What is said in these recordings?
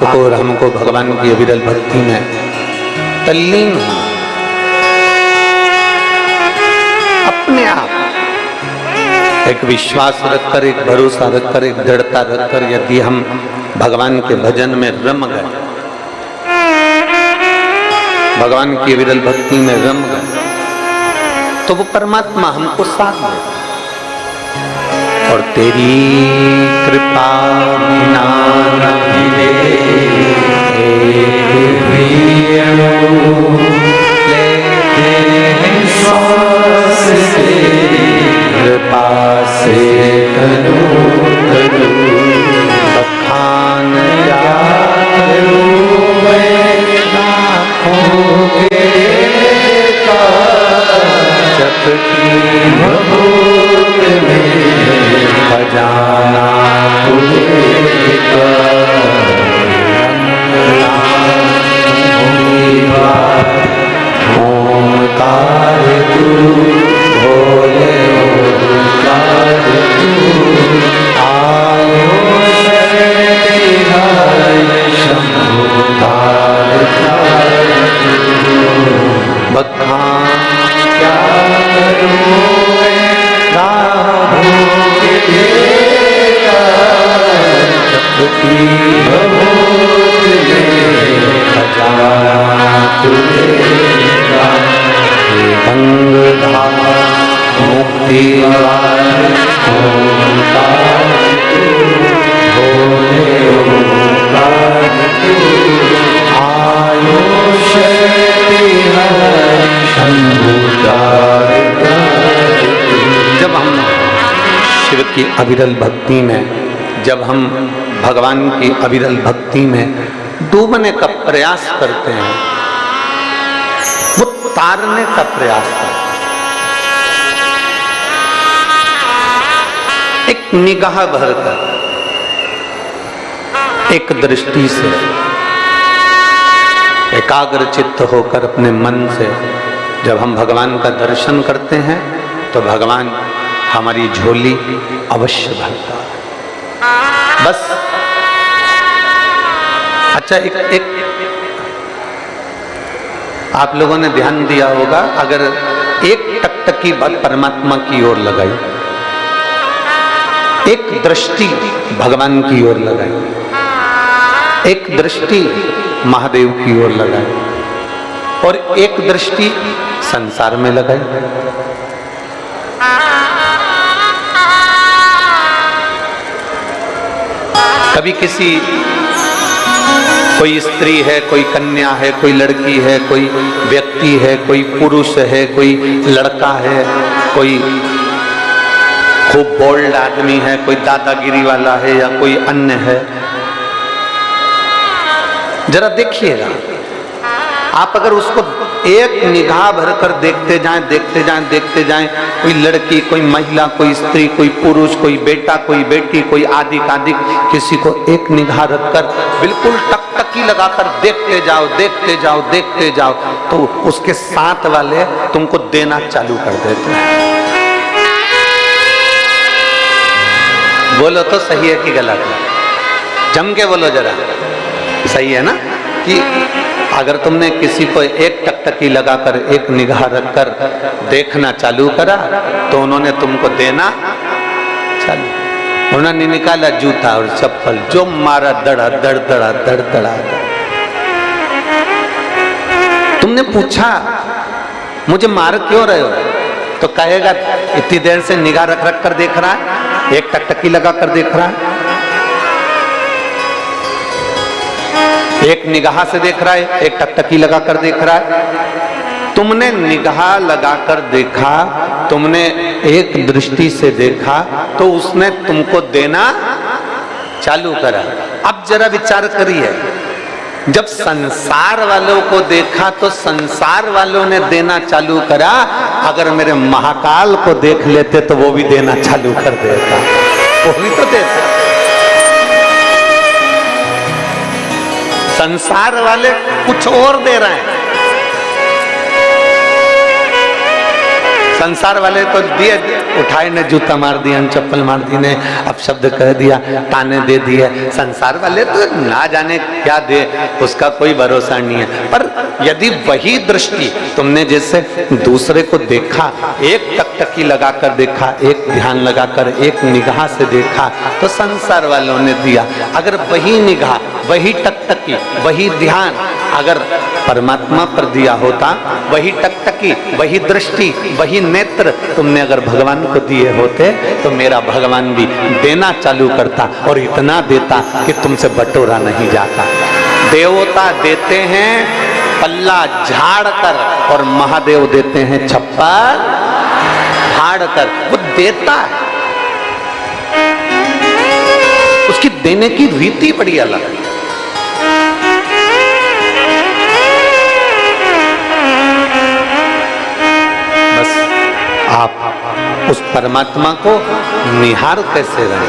आपको और हमको भगवान की अविरल भक्ति में तल्लीन हो अपने आप एक विश्वास रखकर, एक भरोसा रखकर, एक दृढ़ता रखकर यदि हम भगवान के भजन में रम गए, भगवान की अविरल भक्ति में रम गए, तो वो परमात्मा हमको साथ दे। और तेरी कृपा बिना न मिले एक भी अणु, लेते हैं श्वास से कृपा से तनु तनु। बखान क्या करूं मैं लाखों के का, जपती भभूत में खजाना ओंकार तू भोले ओंकार तू आयो शंभुकार बखान क्या करूं मुक्ति जब हम शिव की अविरल भक्ति में, जब हम भगवान की अविरल भक्ति में डूबने का प्रयास करते हैं, वो तारने का प्रयास करते हैं, एक निगाह भरकर, एक दृष्टि से एकाग्र चित्त होकर अपने मन से जब हम भगवान का दर्शन करते हैं तो भगवान हमारी झोली अवश्य भरता है। बस अच्छा, एक आप लोगों ने ध्यान दिया होगा, अगर एक टकटकी परमात्मा की ओर लगाई, एक दृष्टि भगवान की ओर लगाई, एक दृष्टि महादेव की ओर लगाई और एक दृष्टि संसार में लगाई, कभी किसी कोई स्त्री है, कोई कन्या है, कोई लड़की है, कोई व्यक्ति है, कोई पुरुष है, कोई लड़का है, कोई खूब बोल्ड आदमी है, कोई दादागिरी वाला है या कोई अन्य है, जरा देखिएगा आप, अगर उसको एक निगाह भरकर देखते जाएं, देखते जाएं, देखते जाएं, कोई लड़की, कोई महिला, कोई स्त्री, कोई पुरुष, कोई बेटा, कोई बेटी, कोई आदि आदि, किसी को एक निगाह रखकर बिल्कुल टकटकी लगाकर देखते जाओ, देखते जाओ, देखते जाओ, तो उसके साथ वाले तुमको देना चालू कर देते हैं। बोलो तो सही है कि गलत है? जम के बोलो जरा, सही है ना? कि अगर तुमने किसी को एक टकटकी लगाकर, एक निगाह रखकर देखना चालू करा तो उन्होंने तुमको देना चालू, उन्होंने निकाला जूता और चप्पल, जो मारा दड़ा दड़ दड़ा दड़ दड़ा। तुमने पूछा मुझे मार क्यों रहे हो, तो कहेगा इतनी देर से निगाह रख रख कर देख रहा है, एक टकटकी लगा कर देख रहा है, एक निगाह से देख रहा है, एक टकटकी लगा कर देख रहा है। तुमने निगाह लगाकर देखा, तुमने एक दृष्टि से देखा, तो उसने तुमको देना चालू करा। अब जरा विचार करिए, जब संसार वालों को देखा तो संसार वालों ने देना चालू करा, अगर मेरे महाकाल को देख लेते तो वो भी देना चालू कर देता, वो भी तो देता। संसार वाले कुछ और दे रहे हैं, संसार वाले तो दिए उठाए ने जूता मार दिया, चप्पल मार दी ने, अपशब्द कह दिया, ताने दे दिए। संसार वाले तो ना जाने क्या दे, उसका कोई भरोसा नहीं है। पर यदि वही दृष्टि तुमने जैसे दूसरे को देखा, एक टकटकी लगाकर देखा, एक ध्यान लगाकर, एक निगाह से देखा, तो संसार वालों ने दिया। अगर वही निगाह, वही टकटकी, वही ध्यान अगर परमात्मा पर दिया होता, वही टकटकी, वही दृष्टि, वही नेत्र तुमने अगर भगवान को दिए होते, तो मेरा भगवान भी देना चालू करता और इतना देता कि तुमसे बटोरा नहीं जाता। देवता देते हैं पल्ला झाड़ कर और महादेव देते हैं छप्पर फाड़ कर। वो देता है, उसकी देने की रीति बड़ी अलग है। बस आप उस परमात्मा को निहार कैसे रहे,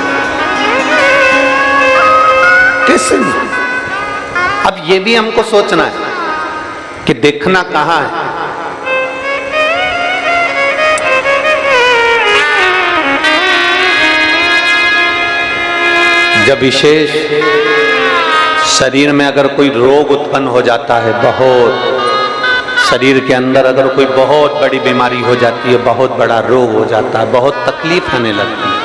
कैसे नहीं? अब ये भी हमको सोचना है कि देखना कहां है। जब विशेष शरीर में अगर कोई रोग उत्पन्न हो जाता है, बहुत शरीर के अंदर अगर कोई बहुत बड़ी बीमारी हो जाती है, बहुत बड़ा रोग हो जाता है, बहुत तकलीफ आने लगती है,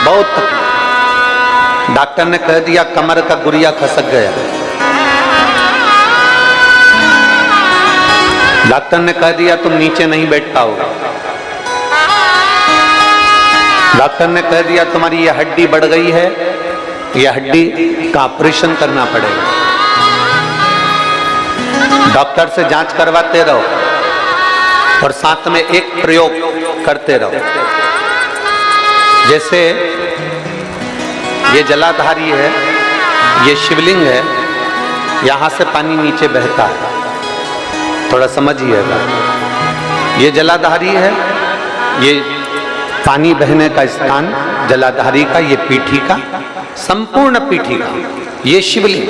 बहुत तकलीफ। डॉक्टर ने कह दिया कमर का गुरिया खसक गया, डॉक्टर ने कह दिया तुम नीचे नहीं बैठ पाओगे, डॉक्टर ने कह दिया तुम्हारी यह हड्डी बढ़ गई है, यह हड्डी का ऑपरेशन करना पड़ेगा। डॉक्टर से जांच करवाते रहो और साथ में एक प्रयोग करते रहो। जैसे ये जलाधारी है, ये शिवलिंग है, यहां से पानी नीचे बहता है, थोड़ा समझिएगा। ये जलाधारी है, ये पानी बहने का स्थान जलाधारी का, ये पीठी का, संपूर्ण पीठी का ये शिवलिंग।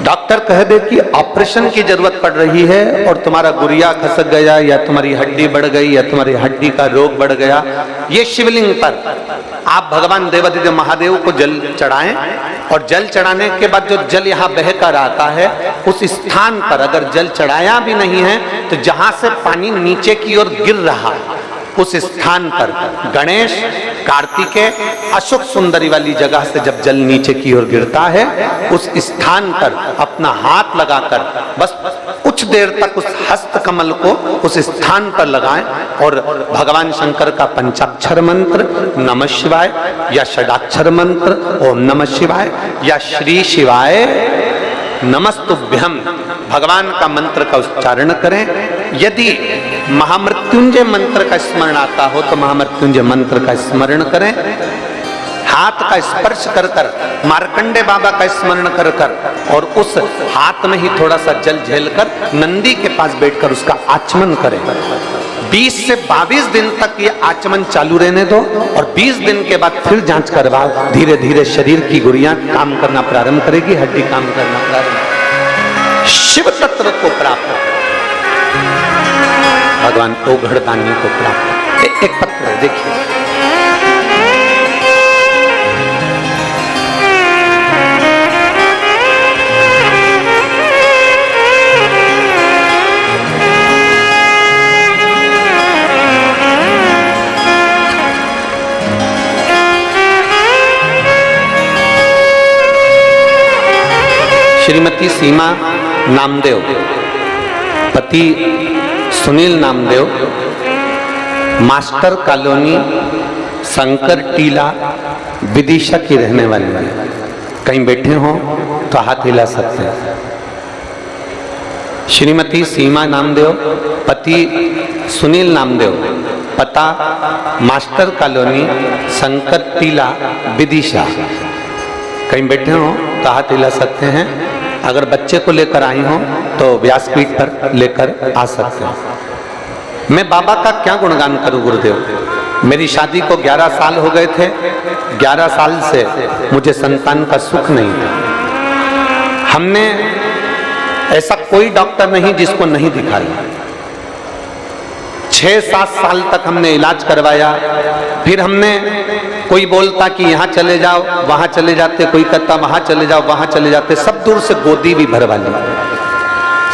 डॉक्टर कह दे कि ऑपरेशन की जरूरत पड़ रही है और तुम्हारा गुरिया खसक गया या तुम्हारी हड्डी बढ़ गई या तुम्हारी हड्डी का रोग बढ़ गया, ये शिवलिंग पर आप भगवान देवाधिदेव महादेव को जल चढ़ाएं और जल चढ़ाने के बाद जो जल यहाँ बहकर आता है, उस स्थान पर अगर जल चढ़ाया भी नहीं है तो जहां से पानी नीचे की ओर गिर रहा उस स्थान पर गणेश, कार्तिकेय, अशोक सुंदरी वाली जगह से जब जल नीचे की ओर गिरता है, उस स्थान पर अपना हाथ लगाकर बस कुछ देर तक उस हस्त कमल को उस स्थान पर लगाएं और भगवान शंकर का पंचाक्षर मंत्र नमः शिवाय या षडाक्षर मंत्र ओम नमः शिवाय या श्री शिवाय नमस्तुभ्यम भगवान का मंत्र का उच्चारण करें। यदि महामृत्युंजय मंत्र का स्मरण आता हो तो महामृत्युंजय मंत्र का स्मरण करें। हाथ का स्पर्श कर कर मार्कंडे बाबा का स्मरण कर कर और उस हाथ में ही थोड़ा सा जल झेलकर नंदी के पास बैठकर उसका आचमन करें। 20 से 22 दिन तक ये आचमन चालू रहने दो और 20 दिन के बाद फिर जांच करवाओ। धीरे धीरे शरीर की गुड़ियां काम करना प्रारंभ करेगी, हड्डी काम करना प्रारंभ, शिव तत्व को प्राप्त, भगवान ओघड़दानी को प्राप्त। एक पत्र है, देखिए श्रीमती सीमा नामदेव, पति सुनील नामदेव, मास्टर कॉलोनी शंकर टीला विदिशा की रहने वाली है। कहीं बैठे हो तो हाथ हिला सकते हैं। श्रीमती सीमा नामदेव, पति सुनील नामदेव, पता मास्टर कॉलोनी शंकर टीला विदिशा। कहीं बैठे हो तो हाथ हिला सकते हैं। अगर बच्चे को लेकर आई हो तो व्यासपीठ पर लेकर आ सकते हैं। मैं बाबा का क्या गुणगान करूं गुरुदेव। मेरी शादी को 11 साल हो गए थे, 11 साल से मुझे संतान का सुख नहीं था। हमने ऐसा कोई डॉक्टर नहीं जिसको नहीं दिखाया। 6-7 साल तक हमने इलाज करवाया, फिर हमने कोई बोलता कि यहाँ चले जाओ, वहां चले जाते, कोई कहता वहां चले जाओ, वहां चले जाते, सब दूर से गोदी भी भरवा ली,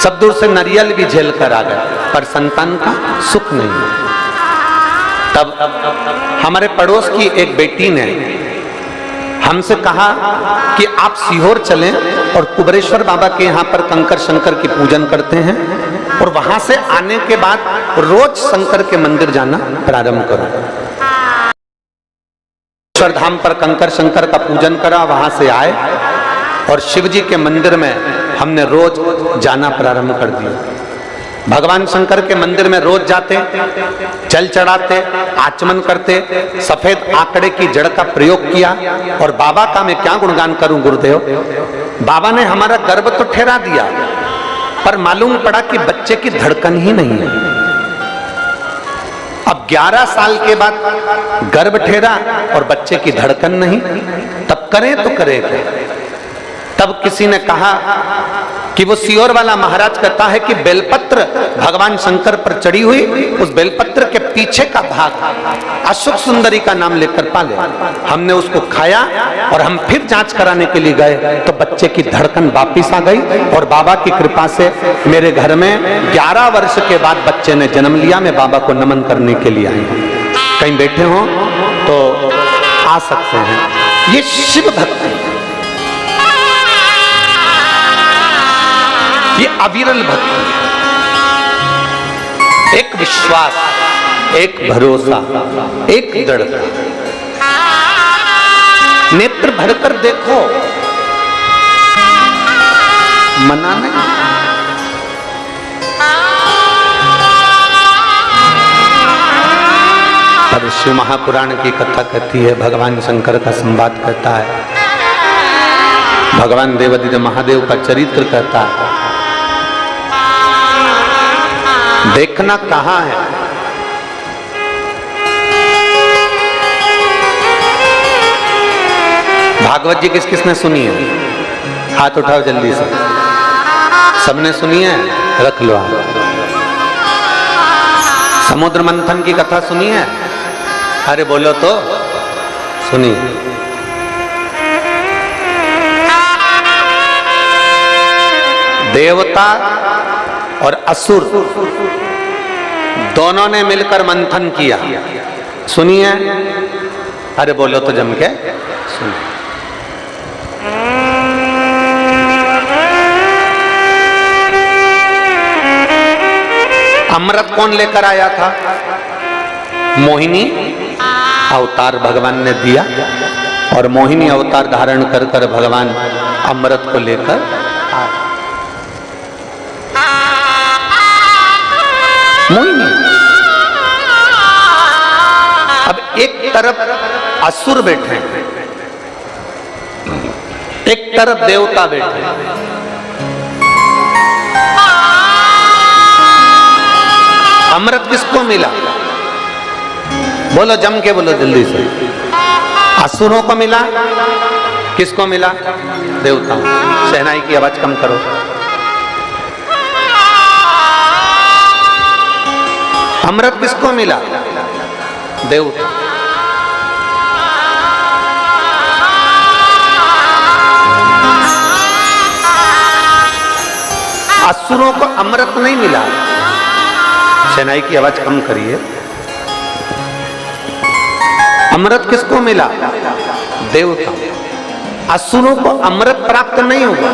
सब दूर से नारियल भी झेल कर आ गए, पर संतान का सुख नहीं। तब हमारे पड़ोस की एक बेटी ने हमसे कहा कि आप सीहोर चलें और कुबरेश्वर बाबा के यहाँ पर कंकर शंकर की पूजन करते हैं, और वहां से आने के बाद रोज शंकर के मंदिर जाना प्रारंभ करो। धाम पर कंकर शंकर का पूजन करा, वहां से आए और शिव जी के मंदिर में हमने रोज जाना प्रारंभ कर दिया। भगवान शंकर के मंदिर में रोज जाते, जल चढ़ाते, आचमन करते, सफेद आंकड़े की जड़ का प्रयोग किया। और बाबा का मैं क्या गुणगान करूं गुरुदेव, बाबा ने हमारा गर्भ तो ठहरा दिया, पर मालूम पड़ा कि बच्चे की धड़कन ही नहीं है। अब 11 साल के बाद गर्भ ठहरा और बच्चे की धड़कन नहीं, तब करें तो करें क्या? तब किसी ने कहा कि वो सीहोर वाला महाराज कहता है कि बेलपत्र भगवान शंकर पर चढ़ी हुई, उस बेलपत्र के पीछे का भाग अशोक सुंदरी का नाम लेकर पाले। हमने उसको खाया और हम फिर जांच कराने के लिए गए तो बच्चे की धड़कन वापिस आ गई, और बाबा की कृपा से मेरे घर में 11 वर्ष के बाद बच्चे ने जन्म लिया। मैं बाबा को नमन करने के लिए आई हूँ। कहीं बैठे हो तो आ सकते हैं। ये शिव भक्ति, ये अविरल भक्ति, एक विश्वास, एक भरोसा, एक दृढ़ता। नेत्र भरकर देखो, मना नहीं। पर शिव महापुराण की कथा कहती है, भगवान शंकर का संवाद कहता है, भगवान देवादिदेव महादेव का चरित्र कहता है। देखना कहां है? भागवत जी किस किसने सुनी है? हाथ उठाओ जल्दी से। सबने सुनी है? रख लो आप। समुद्र मंथन की कथा सुनी है? अरे बोलो तो। सुनी। देवता और असुर दोनों ने मिलकर मंथन किया, सुनिए। अरे बोलो तो जम के सुनिए। अमृत कौन लेकर आया था? मोहिनी अवतार भगवान ने दिया, और मोहिनी अवतार धारण कर कर भगवान अमृत को लेकर आए। मोहिनी। अब एक तरफ असुर बैठे, एक तरफ देवता बैठे। अमृत किसको मिला? बोलो जम के बोलो जल्दी से। असुरों को मिला। किसको मिला? देवताओं। शहनाई की आवाज कम करो। अमृत किसको मिला? देवता। असुरों को अमृत नहीं मिला। शहनाई की आवाज कम करिए। अमृत किसको मिला? देवता। असुरों को अमृत प्राप्त नहीं हुआ।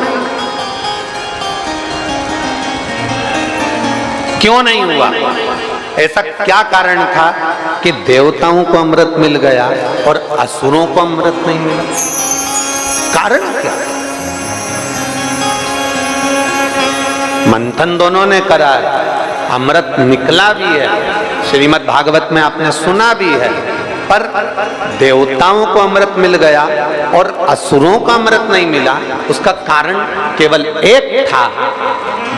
क्यों नहीं हुआ? ऐसा क्या कारण था कि देवताओं को अमृत मिल गया और असुरों को अमृत नहीं मिला? कारण क्या? मंथन दोनों ने करा है, अमृत निकला भी है, श्रीमद् भागवत में आपने सुना भी है, पर देवताओं को अमृत मिल गया और असुरों को अमृत नहीं मिला। उसका कारण केवल एक था।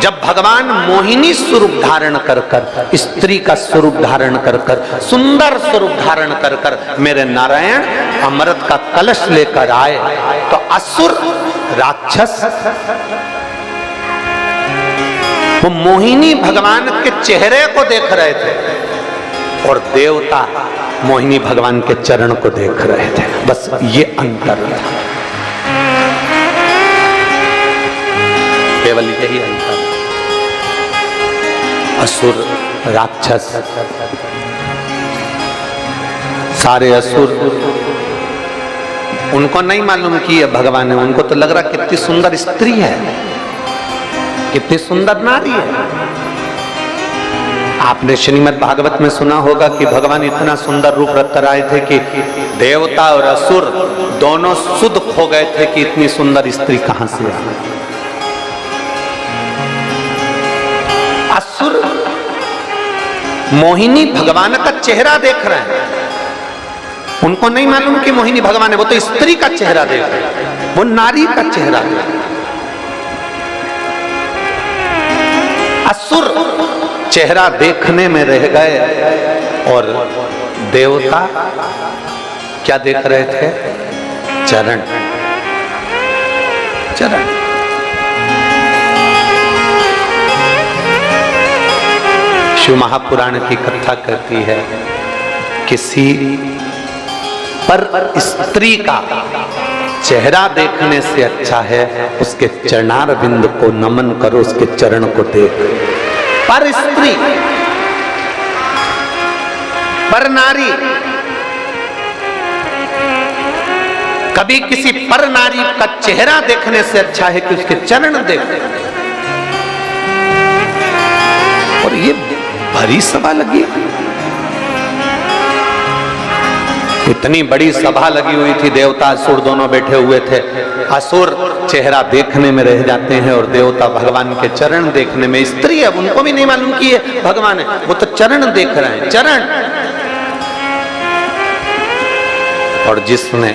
जब भगवान मोहिनी स्वरूप धारण कर कर, स्त्री का स्वरूप धारण कर कर, सुंदर स्वरूप धारण कर कर मेरे नारायण अमृत का कलश लेकर आए, तो असुर राक्षस वो मोहिनी भगवान के चेहरे को देख रहे थे और देवता मोहिनी भगवान के चरण को देख रहे थे। बस ये अंतर था, केवल यही अंतर। असुर राक्षस सारे असुर, उनको नहीं मालूम कि ये भगवान है। उनको तो लग रहा कितनी सुंदर स्त्री है, कितनी सुंदर नारी है। आपने श्रीमद् भागवत में सुना होगा कि भगवान इतना सुंदर रूप रख कर आए थे कि देवता और असुर दोनों सुध हो गए थे कि इतनी सुंदर स्त्री कहां से आई। असुर मोहिनी भगवान का चेहरा देख रहे हैं, उनको नहीं मालूम कि मोहिनी भगवान है, वो तो स्त्री का चेहरा देख रहे हैं, वो नारी का चेहरा देख रहे हैं। असुर चेहरा देखने में रह गए और देवता क्या देख रहे थे? चरण, चरण। शिव महापुराण की कथा कहती है, किसी पर स्त्री का चेहरा देखने से अच्छा है उसके चरणार बिंद को नमन करो, उसके चरण को देख। पर स्त्री, पर नारी, कभी किसी पर नारी का चेहरा देखने से अच्छा है कि उसके चरण देख। और ये भरी सभा लगी, इतनी बड़ी सभा लगी हुई थी, देवता असुर दोनों बैठे हुए थे। असुर चेहरा देखने में रह जाते हैं और देवता भगवान के चरण देखने में। स्त्री है, उनको भी नहीं मालूम कि ये भगवान है, वो तो चरण देख रहे हैं, चरण। और जिसने,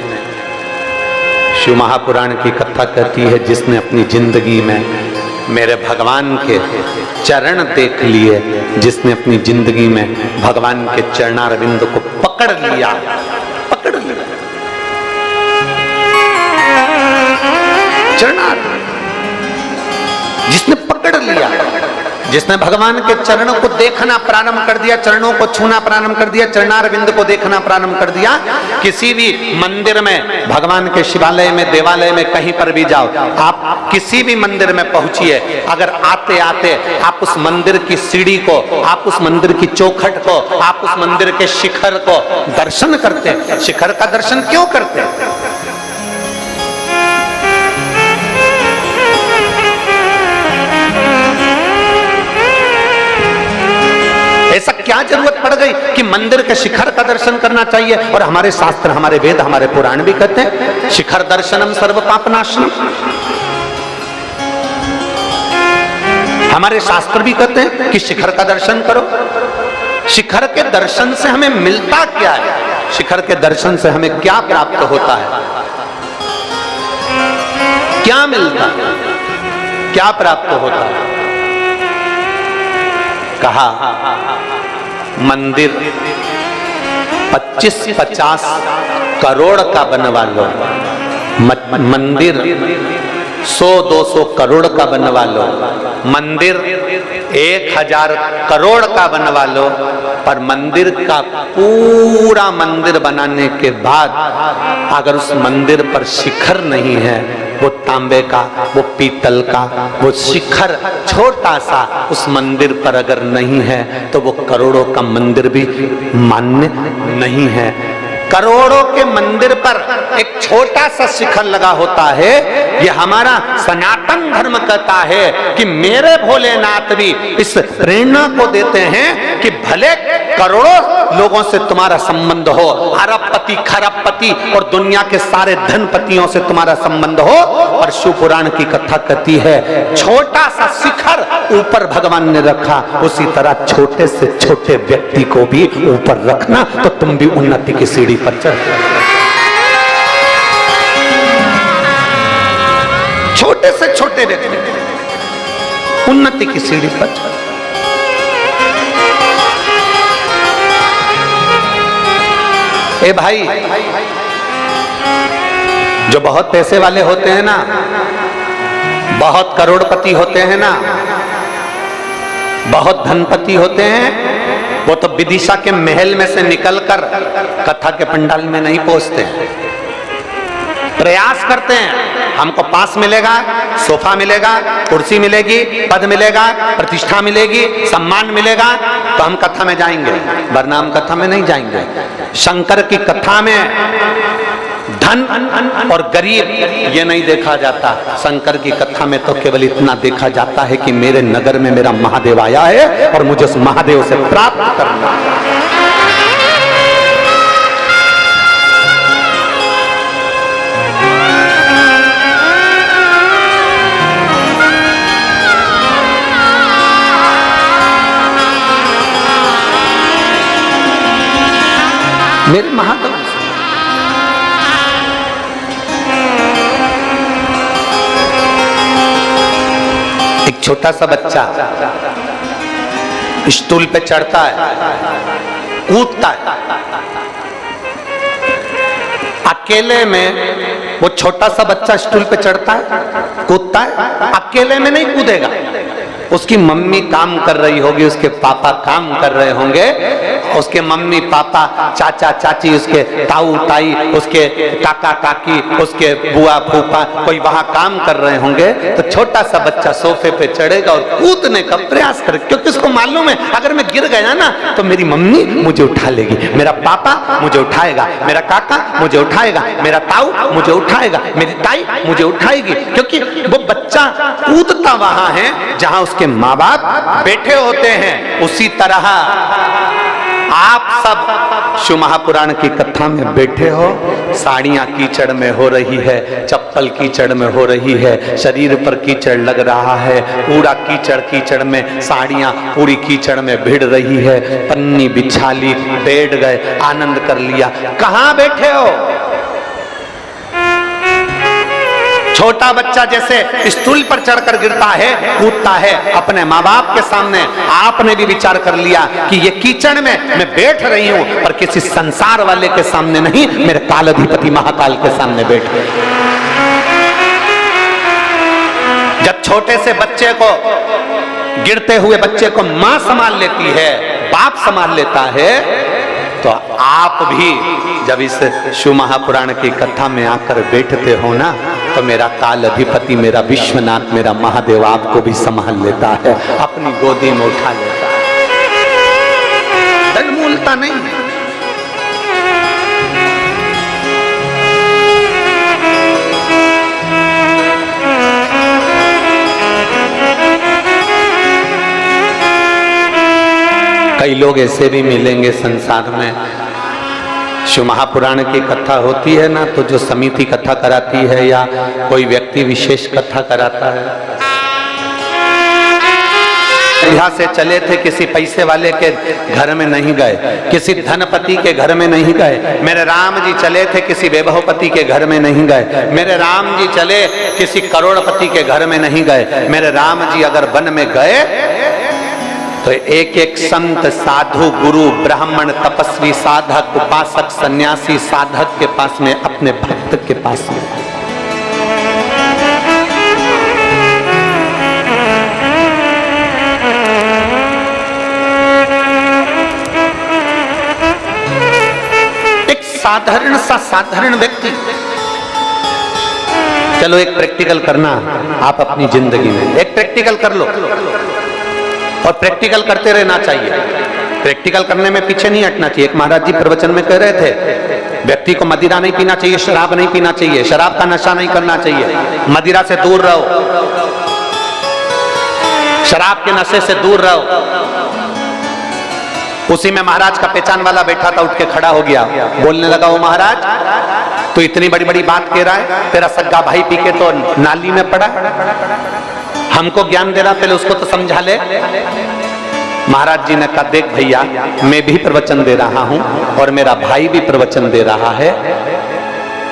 शिव महापुराण की कथा कहती है, जिसने अपनी जिंदगी में मेरे भगवान के चरण देख लिए, जिसने अपनी जिंदगी में भगवान के चरणारविंद को पकड़ लिया, पकड़ लिया, चरणार, जिसने पकड़ लिया, जिसने भगवान के चरणों को देखना प्रारंभ कर दिया, चरणों को छूना प्रारंभ कर दिया, चरणारविंद को देखना प्रारंभ कर दिया। किसी भी मंदिर में, भगवान के शिवालय में, देवालय में, कहीं पर भी जाओ, आप किसी भी मंदिर में पहुंचिए, अगर आते आते आप उस मंदिर की सीढ़ी को, आप उस मंदिर की चौखट को, आप उस मंदिर के शिखर को दर्शन करते, शिखर का दर्शन क्यों करते? ऐसा क्या जरूरत पड़ गई कि मंदिर के शिखर का दर्शन करना चाहिए? और हमारे शास्त्र, हमारे वेद, हमारे पुराण भी कहते हैं, शिखर दर्शनम सर्व पापनाशनम। हमारे शास्त्र भी कहते हैं कि शिखर का दर्शन करो। शिखर के दर्शन से हमें मिलता क्या है? शिखर के दर्शन से हमें क्या प्राप्त होता है? क्या मिलता है? क्या प्राप्त होता है? कहा मंदिर 25-50 करोड़ का बनवा लो, मंदिर 100-200 करोड़ का बनवा लो, मंदिर 1000 करोड़ का बनवा लो, पर मंदिर का पूरा मंदिर बनाने के बाद अगर उस मंदिर पर शिखर नहीं है, वो तांबे का, वो पीतल का, वो शिखर छोटा सा उस मंदिर पर अगर नहीं है, तो वो करोड़ों का मंदिर भी मान्य नहीं है। करोड़ों के मंदिर पर एक छोटा सा शिखर लगा होता है। ये हमारा सनातन धर्म कहता है कि मेरे भोलेनाथ भी इस प्रेरणा को देते हैं कि भले करोड़ों लोगों से तुम्हारा संबंध हो, अरबपति, खरबपति और दुनिया के सारे धनपतियों से तुम्हारा संबंध हो, और शिव पुराण की कथा कहती है छोटा सा शिखर ऊपर भगवान ने रखा, उसी तरह छोटे से छोटे व्यक्ति को भी ऊपर रखना, तो तुम भी उन्नति की सीढ़ी पर चढ़। छोटे से छोटे व्यक्ति उन्नति की सीढ़ी पर चढ़। ए भाई, जो बहुत पैसे वाले होते हैं ना, बहुत करोड़पति होते हैं ना, बहुत धनपति होते हैं, वो तो विदिशा के महल में से निकलकर कथा के पंडाल में नहीं पहुंचते हैं, प्रयास करते हैं हमको पास मिलेगा, सोफा मिलेगा, कुर्सी मिलेगी, पद मिलेगा, प्रतिष्ठा मिलेगी, सम्मान मिलेगा तो हम कथा में जाएंगे, वरना हम कथा में नहीं जाएंगे। शंकर की कथा में धन और गरीब ये नहीं देखा जाता, शंकर की कथा में तो केवल इतना देखा जाता है कि मेरे नगर में मेरा महादेव आया है और मुझे उस महादेव से प्राप्त करना है। मेरे महादेव एक छोटा सा बच्चा स्टूल पे चढ़ता है, कूदता है, अकेले में वो छोटा सा बच्चा स्टूल पे चढ़ता है, कूदता है, अकेले में नहीं कूदेगा, उसकी मम्मी काम कर रही होगी, उसके पापा काम कर रहे होंगे, उसके मम्मी पापा, चाचा चाची, उसके ताऊ ताई, उसके काका काकी, उसके बुआ फूफा कोई वहां काम कर रहे होंगे, तो छोटा सा बच्चा सोफे पे चढ़ेगा और कूदने का प्रयास करेगा, क्योंकि उसको मालूम है अगर मैं गिर गया ना तो मेरी मम्मी मुझे उठा लेगी, मेरा पापा मुझे उठाएगा, मेरा काका मुझे उठाएगा, मेरा ताऊ मुझे उठाएगा, मेरी ताई मुझे उठाएगी, क्योंकि वो बच्चा कूदता वहां है जहां उसके माँ बाप बैठे होते हैं। उसी तरह आप सब शिव महापुराण की कथा में बैठे हो, साड़ियां कीचड़ में हो रही है, चप्पल कीचड़ में हो रही है, शरीर पर कीचड़ लग रहा है, पूरा कीचड़ कीचड़ में, साड़ियां पूरी कीचड़ में भिड़ रही है, पन्नी बिछा ली, बैठ गए, आनंद कर लिया। कहां बैठे हो? छोटा बच्चा जैसे स्टूल पर चढ़कर गिरता है, कूदता है अपने माँ बाप के सामने, आपने भी विचार कर लिया कि ये कीचड़ में मैं बैठ रही हूं, पर किसी संसार वाले के सामने नहीं, मेरे कालाधिपति महाकाल के सामने बैठ गए। जब छोटे से बच्चे को, गिरते हुए बच्चे को मां संभाल लेती है, बाप संभाल लेता है, तो आप भी जब इस शिव महापुराण की कथा में आकर बैठते हो ना, तो मेरा काल अधिपति, मेरा विश्वनाथ, मेरा महादेव आपको भी संभाल लेता है, अपनी गोदी में उठा लेता है, डगमूलता नहीं है। कई लोग ऐसे भी मिलेंगे संसार में, शिव महापुराण की कथा होती है ना, तो जो समिति कथा कराती है या कोई व्यक्ति विशेष कथा कराता है, यहाँ से चले थे, किसी पैसे वाले के घर में नहीं गए, किसी धनपति के घर में नहीं गए, मेरे राम जी चले थे किसी वैभवपति के घर में नहीं गए, मेरे राम जी चले किसी करोड़पति के घर में नहीं गए, मेरे राम जी अगर वन में गए तो एक एक संत, साधु, गुरु, ब्राह्मण, तपस्वी, साधक, उपासक, सन्यासी, साधक के पास में, अपने भक्त के पास में। एक साधारण सा साधारण व्यक्ति, चलो एक प्रैक्टिकल करना आप अपनी जिंदगी में, एक प्रैक्टिकल कर लो, और प्रैक्टिकल करते रहना चाहिए। प्रैक्टिकल करने में पीछे नहीं हटना चाहिए। एक महाराज जी प्रवचन में कह रहे थे, व्यक्ति को मदिरा नहीं पीना चाहिए, शराब नहीं पीना चाहिए, शराब का नशा नहीं करना चाहिए, मदिरा से दूर रहो, शराब के नशे से दूर रहो। उसी में महाराज का पहचान वाला बैठा था, उठ के खड़ा हो गया, बोलने लगा, वो महाराज तो इतनी बड़ी बड़ी बात कह रहा है, तेरा सग्गा भाई पी के तो नाली में पड़ा, हमको ज्ञान दे रहा, पहले उसको तो समझा ले। महाराज जी ने कहा, देख भैया, मैं भी प्रवचन दे रहा हूं और मेरा भाई भी प्रवचन दे रहा है,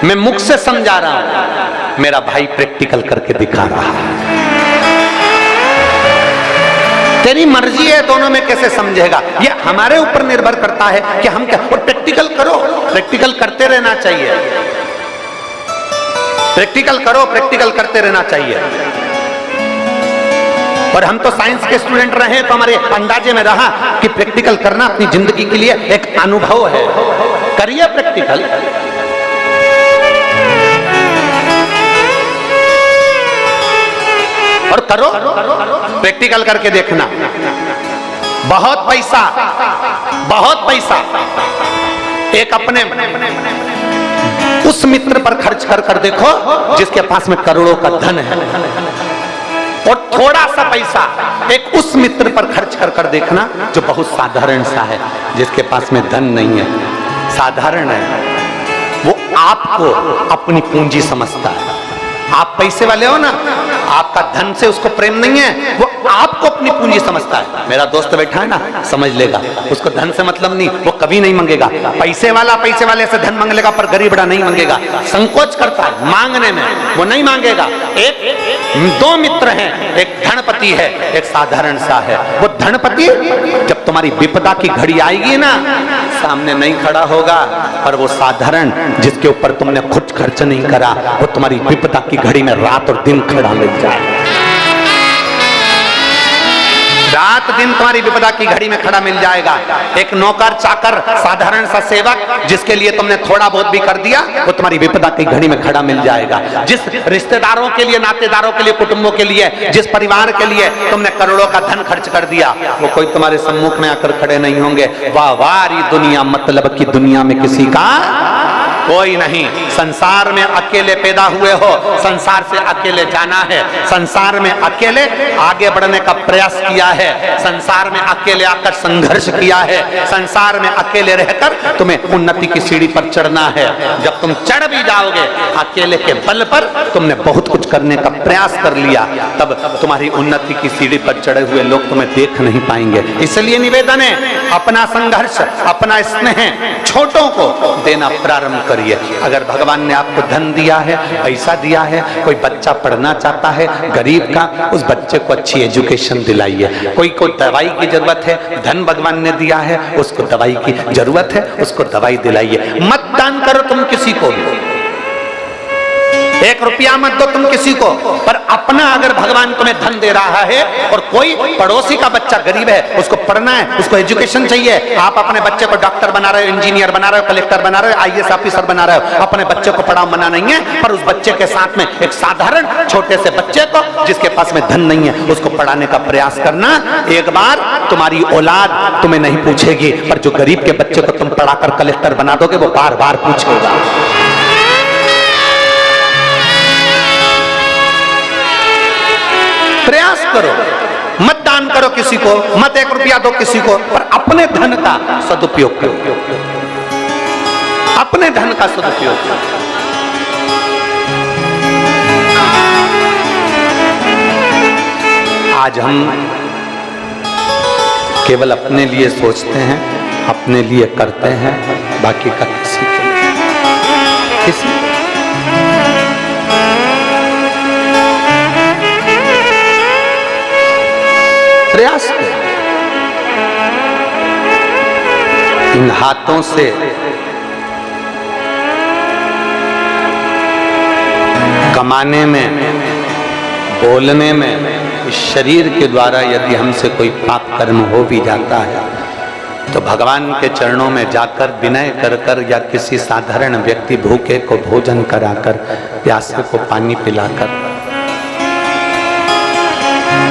मैं मुख से समझा रहा हूं, मेरा भाई प्रैक्टिकल करके दिखा रहा है, तेरी मर्जी है दोनों में कैसे समझेगा, ये हमारे ऊपर निर्भर करता है कि हम क्या। और प्रैक्टिकल करो, प्रैक्टिकल करते रहना चाहिए, प्रैक्टिकल करो, प्रैक्टिकल करते रहना चाहिए। और हम तो साइंस के स्टूडेंट रहे तो हमारे अंदाजे में रहा कि प्रैक्टिकल करना अपनी जिंदगी के लिए एक अनुभव है। करिए प्रैक्टिकल। और करो, प्रैक्टिकल करके देखना। बहुत पैसा, बहुत पैसा एक अपने उस मित्र पर खर्च कर कर देखो जिसके पास में करोड़ों का धन है, और थोड़ा सा पैसा एक उस मित्र पर खर्च कर कर देखना जो बहुत साधारण सा है, जिसके पास में धन नहीं है, साधारण है। वो आपको अपनी पूंजी समझता है। आप पैसे वाले हो ना, आपका धन से उसको प्रेम नहीं है, वो आपको अपनी पूंजी समझता है। मेरा दोस्त बैठा है ना, समझ लेगा, उसको धन से मतलब नहीं, वो कभी नहीं मांगेगा। पैसे वाला पैसे वाले से धन मांग लेगा, पर गरीबड़ा नहीं मांगेगा, संकोच करता है मांगने में, वो नहीं मांगेगा। दो मित्र हैं, एक धनपति है, एक साधारण सा है। वो धनपति जब तुम्हारी विपदा की घड़ी आएगी ना, सामने नहीं खड़ा होगा, पर वो साधारण जिसके ऊपर तुमने खुद खर्च नहीं करा, वो तुम्हारी विपदा की घड़ी में रात और दिन खड़ा मिल जाए। रात दिन तुम्हारी विपदा की घड़ी में खड़ा मिल जाएगा। एक नौकर चाकर साधारण सा सेवक जिसके लिए तुमने थोड़ा बहुत भी कर दिया, वो तुम्हारी विपदा की घड़ी में खड़ा मिल जाएगा। जिस रिश्तेदारों के लिए, नातेदारों के लिए, कुटुंबों के लिए, जिस परिवार के लिए तुमने करोड़ों का धन खर्च कर दिया, वो कोई तुम्हारे सम्मुख में आकर खड़े नहीं होंगे। वाह वारी दुनिया, मतलब की दुनिया में किसी का कोई नहीं। संसार में अकेले पैदा हुए हो, संसार से अकेले जाना है, संसार में अकेले आगे बढ़ने का प्रयास किया है, संसार में अकेले आकर संघर्ष किया है, संसार में अकेले रहकर तुम्हें उन्नति की सीढ़ी पर चढ़ना है। जब तुम चढ़ भी जाओगे अकेले के बल पर, तुमने बहुत कुछ करने का प्रयास कर लिया, तब तुम्हारी उन्नति की सीढ़ी पर चढ़े हुए लोग तुम्हें देख नहीं पाएंगे। इसलिए निवेदन है, अपना संघर्ष, अपना स्नेह छोटों को देना प्रारंभ करिए। अगर भगवान ने आपको धन दिया है, पैसा दिया है, कोई बच्चा पढ़ना चाहता है गरीब का, उस बच्चे को अच्छी एजुकेशन दिलाइए। कोई को दवाई की जरूरत है, धन भगवान ने दिया है, उसको दवाई की जरूरत है, उसको दवाई दिलाइए। मत दान करो तुम किसी को, 1 रुपया मत दो तुम किसी को, पर अपना अगर भगवान तुम्हें धन दे रहा है और कोई पड़ोसी का बच्चा गरीब है, उसको पढ़ना है, उसको एजुकेशन चाहिए, आप अपने बच्चे को डॉक्टर बना रहे हो, इंजीनियर बना रहे हो, कलेक्टर बना रहे हो, IAS ऑफिसर बना रहे हो, अपने बच्चे को पढ़ाओ, मना नहीं है, पर उस बच्चे के साथ में एक साधारण छोटे से बच्चे को जिसके पास में धन नहीं है, उसको पढ़ाने का प्रयास करना। एक बार तुम्हारी औलाद तुम्हें नहीं पूछेगी, पर जो गरीब के बच्चे को तुम पढ़ाकर कलेक्टर बना दोगे, वो बार बार पूछेगा। प्रयास करो, मत दान करो किसी को, मत 1 रुपया दो किसी को, पर अपने धन का सदुपयोग करो, अपने धन का सदुपयोग करो। आज हम केवल अपने लिए सोचते हैं, अपने लिए करते हैं, बाकी का किसी के लिए, किसी प्रयास करें। इन हाथों से कमाने में, बोलने में, इस शरीर के द्वारा यदि हमसे कोई पाप कर्म हो भी जाता है, तो भगवान के चरणों में जाकर विनय कर कर, या किसी साधारण व्यक्ति भूखे को भोजन कराकर, प्यासे को पानी पिलाकर।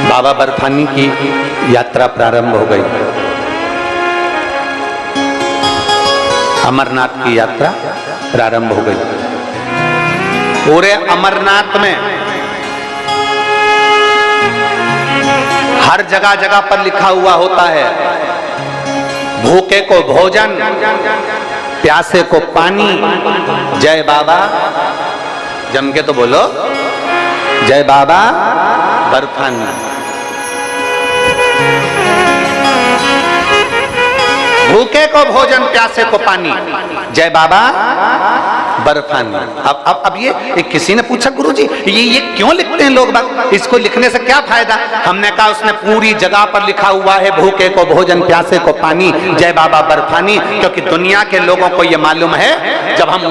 बाबा बर्फानी की यात्रा प्रारंभ हो गई, अमरनाथ की यात्रा प्रारंभ हो गई। पूरे अमरनाथ में हर जगह जगह पर लिखा हुआ होता है, भूखे को भोजन, प्यासे को पानी, जय बाबा, जम के तो बोलो, जय बाबा बर्फानी। भूखे को भोजन, प्यासे को पानी, जय बाबा बर्फानी। अब ये किसी ने पूछा गुरुजी ये क्यों लिखते हैं लोग बाग, इसको लिखने से क्या फायदा? हमने कहा उसने पूरी जगह पर लिखा हुआ है भूखे को भोजन, प्यासे को पानी, जय बाबा बर्फानी। क्योंकि दुनिया के लोगों को ये मालूम है जब हम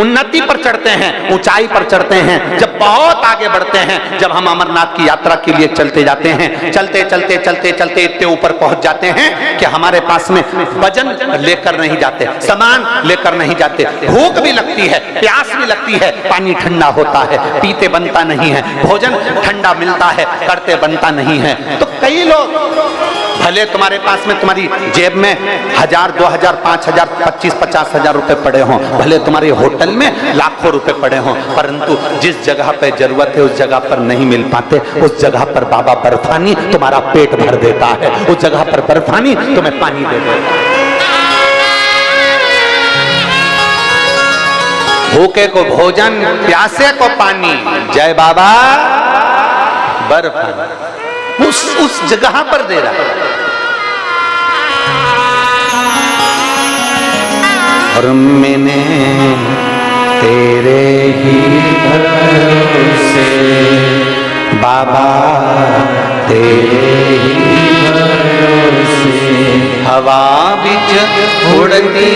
उन्नति पर चढ़ते हैं, ऊंचाई पर चढ़ते हैं, जब बहुत आगे बढ़ते हैं, जब हम अमरनाथ की यात्रा के लिए चलते जाते हैं, चलते चलते चलते चलते इतने ऊपर पहुंच जाते हैं कि हमारे पास में वजन लेकर नहीं जाते, सामान लेकर नहीं जाते, भूख भी लगती है, प्यास भी लगती है, पानी ठंडा होता है, पीते बनता नहीं है, भोजन ठंडा मिलता है, करते बनता नहीं है। तो कई लोग भले तुम्हारे पास में, तुम्हारी जेब में 1000, 2000, 5000, 25, 50,000 रुपए पड़े हों, भले तुम्हारे होटल में लाखों रुपए पड़े हों, परंतु जिस जगह पे जरूरत है उस जगह पर नहीं मिल पाते। उस जगह पर बाबा बर्फानी तुम्हारा पेट भर देता है, उस जगह पर बर्फानी तुम्हें पानी दे देता है। भूखे को भोजन, प्यासे को पानी, जय बाबा बर्फानी, उस जगह पर दे रहा है। और मैंने तेरे ही भरोसे बाबा, तेरे ही भरोसे हवा बिच उड़ती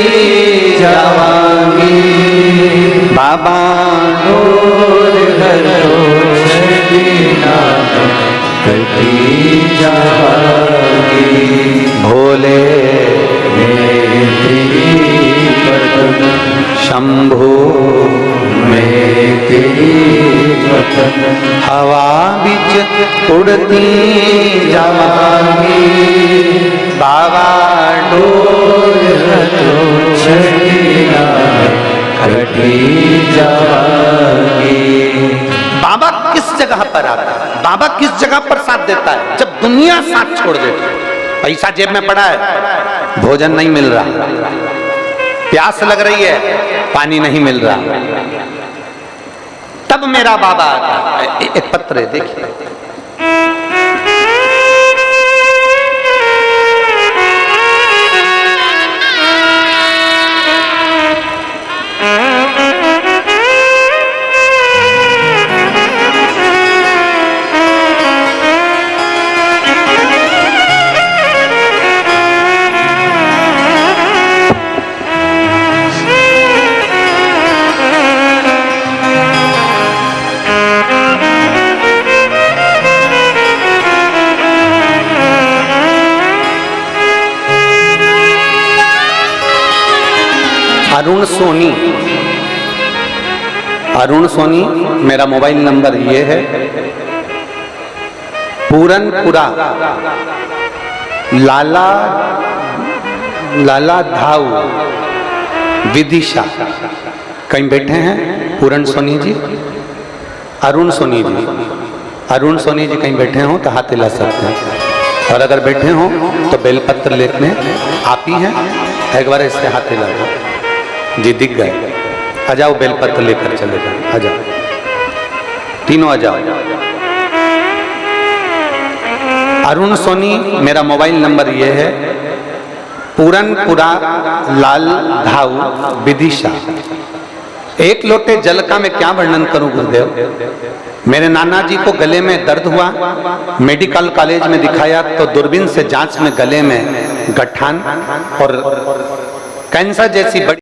जावांगी बाबा, डोर करती जावांगी भोले शंभो में तेरी हवा बिच उड़ती जावांगी बाबा, डोर करती जावांगी। बाबा किस जगह पर आता है, बाबा किस जगह पर साथ देता है? जब दुनिया साथ छोड़ देती है। पैसा जेब में पड़ा है, भोजन नहीं मिल रहा, प्यास लग रही है, पानी नहीं मिल रहा, तब मेरा बाबा आता है। एक पत्र है, देखिए, अरुण सोनी, अरुण सोनी मेरा मोबाइल नंबर ये है। पूरनपुरा लाला धाऊ विदिशा, कहीं बैठे हैं पूरन सोनी जी, अरुण सोनी जी, अरुण सोनी जी कहीं बैठे हो तो हाथ हिला सकते हैं, और अगर बैठे हो तो बेलपत्र लेने आप ही हैं, एक बार इससे हाथ हिला दो जी, दिख गए। आ जाओ, बेलपत्र लेकर चले जाओ, आ जाओ, तीनों आ जाओ। अरुण सोनी मेरा मोबाइल नंबर ये है। पूरनपुरा लाल धाऊ विदिशा। एक लोटे जल का मैं क्या वर्णन करूं गुरुदेव। मेरे नाना जी को गले में दर्द हुआ, मेडिकल कॉलेज में दिखाया तो दूरबीन से जांच में गले में गठान और कैंसर जैसी बड़ी